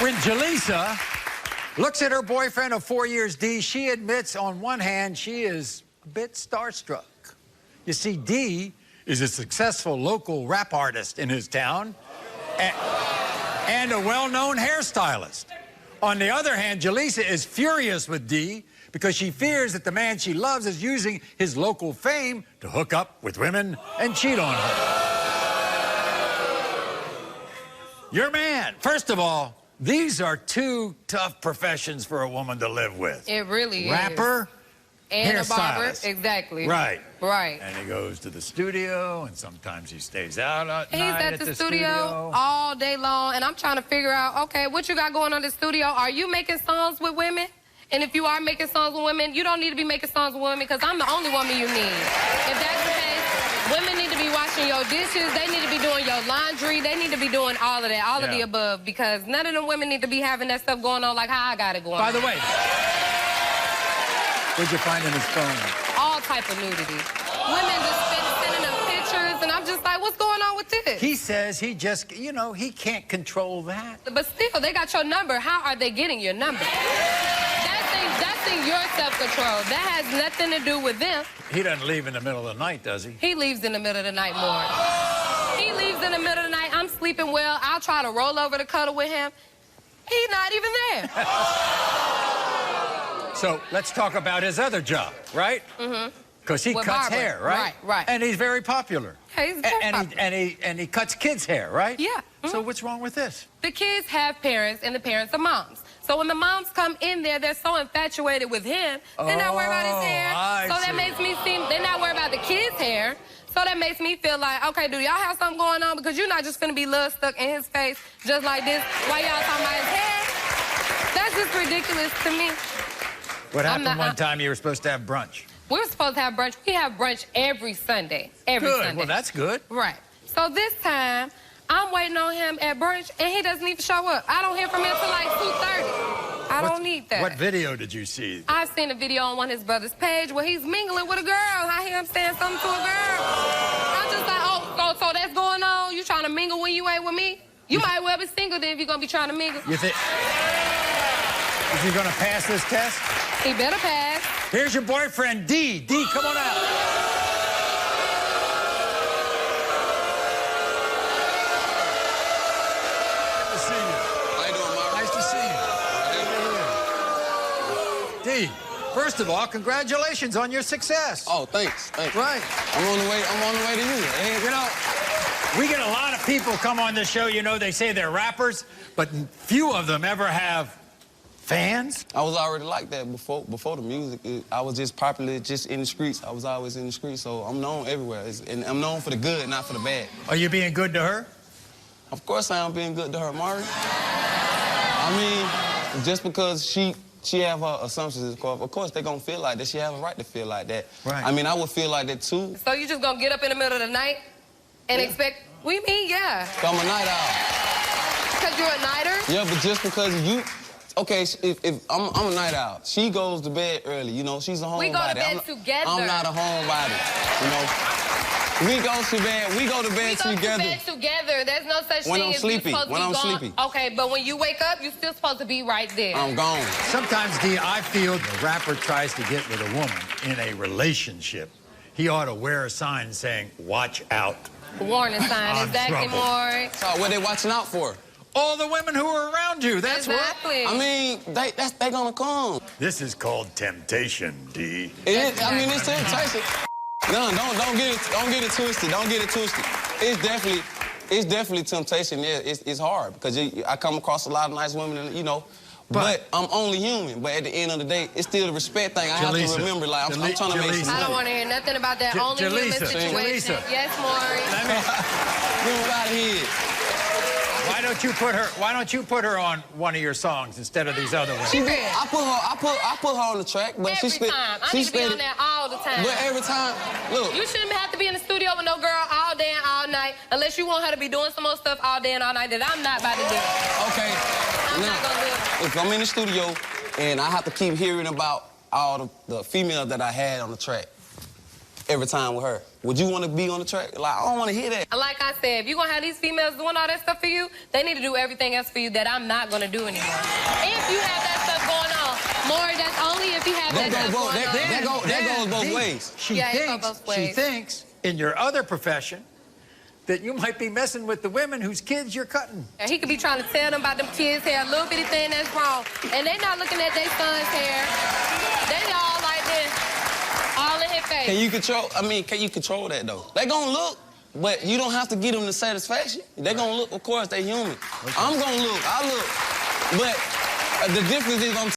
When Jaleesa looks at her boyfriend of 4 years, D, she admits on one hand she is a bit starstruck. You see, D is a successful local rap artist in his town and a well-known hairstylist. On the other hand, Jaleesa is furious with D because she fears that the man she loves is using his local fame to hook up with women and cheat on her. Your man, first of all, these are two tough professions for a woman to live with. It really is. Rapper and a barber. hairstylist. Exactly. Right. Right. And he goes to the studio, and sometimes he stays out at He's night at the studio all day long, and I'm trying to figure out, okay, what you got going on in the studio? Are you making songs with women? And if you are making songs with women, you don't need to be making songs with women because I'm the only woman you need. If that's the case, women need to be washing your dishes. They need to be doing your laundry. They need to be doing all of that, all of the above, because none of them women need to be having that stuff going on like how I got it going on. By the way, what'd you find in his phone? All type of nudity. Women just sending them pictures, and I'm just like, what's going on with this? He says he just, you know, he can't control that. But still, they got your number. How are they getting your number? That's in your self-control. That has nothing to do with them. He doesn't leave in the middle of the night, does he? He leaves in the middle of the night more. He leaves in the middle of the night. I'm sleeping well. I'll try to roll over to cuddle with him. He's not even there. So let's talk about his other job, right? Mm-hmm. Because he cuts hair, right? Right, right. And he's very popular. Yeah, he's very popular. And he cuts kids' hair, right? Yeah. Mm-hmm. So what's wrong with this? The kids have parents, and the parents are moms. So when the moms come in there, they're so infatuated with him, they're not worried about his hair. That makes me seem, they're not worried about the kids' hair. So that makes me feel like, okay, do y'all have something going on? Because you're not just gonna be love stuck in his face just like this while y'all talking about his hair. That's just ridiculous to me. What happened one time you were supposed to have brunch? We were supposed to have brunch. We have brunch every Sunday. Every Sunday. Well, that's good. Right. So this time, I'm waiting on him at brunch, and he doesn't even show up. I don't hear from him until like 2:30. I don't need that. What video did you see? I've seen a video on one of his brother's page where he's mingling with a girl. I hear him saying something to a girl. I'm just like, oh, so that's going on? You trying to mingle when you ain't with me? You might well be single then if you're going to be trying to mingle. You think... Is he going to pass this test? He better pass. Here's your boyfriend, D. D, come on out. Good to see you. How you doing, Maury? Nice to see you. D, first of all, congratulations on your success. Oh, thanks. Thanks. Right. I'm on the way to you. Hey, you know, we get a lot of people come on this show, you know, they say they're rappers, but few of them ever have fans. I was already like that before the music. I was just popular just in the streets. I was always in the streets, so I'm known everywhere. And I'm known for the good, not for the bad. Are you being good to her? Of course I am being good to her, Maury. I mean, just because she have her assumptions, of course they're gonna feel like that. She have a right to feel like that. Right. I mean, I would feel like that too. So you just gonna get up in the middle of the night and expect, what do you mean, yeah? So I'm a night owl. Because you're a nighter? Yeah, but just because you... Okay, if I'm a night owl. She goes to bed early, you know. She's a homebody. We go to bed together. I'm not a homebody, you know. We go to bed together. We go to bed together. There's no such when thing I'm as sleepy. you supposed When to I'm be gone. sleepy. Okay, but when you wake up, you're still supposed to be right there. I'm gone. Sometimes, D, I feel the rapper tries to get with a woman in a relationship. He ought to wear a sign saying, watch out. Warning sign, exactly, Maury. So what they watching out for? All the women who are around you, that's exactly. what. I mean, they gonna come. This is called temptation, D. I mean, it's temptation. No, don't get it twisted. Don't get it twisted. It's definitely temptation. Yeah, it's hard because I come across a lot of nice women, and, you know. But I'm only human. But at the end of the day, it's still the respect thing. I have to remember, like, I'm trying to make some money. I don't want to hear nothing about that only human situation. Yes, Maury. Get out of here. Why don't you put her on one of your songs instead of these other ones? I put her on the track, but every time. I need to be on there all the time. But every time, look. You shouldn't have to be in the studio with no girl all day and all night unless you want her to be doing some more stuff all day and all night that I'm not about to do. Okay. I'm not gonna do it. If I'm in the studio and I have to keep hearing about all the females that I had on the track, every time with her. Would you want to be on the track? Like, I don't want to hear that. Like I said, if you're going to have these females doing all that stuff for you, they need to do everything else for you that I'm not going to do anymore. If you have that stuff going on, Maury, that's only if you have that stuff going on. That goes both ways. She thinks in your other profession that you might be messing with the women whose kids you're cutting. He could be trying to tell them about them kids' hair, a little bitty thing that's wrong. And they not looking at their son's hair. They all like this, all in his face. Can you control that, though? They gonna look, but you don't have to give them the satisfaction. They gonna look, of course, they human. Okay. I'm gonna look, I look. But the difference is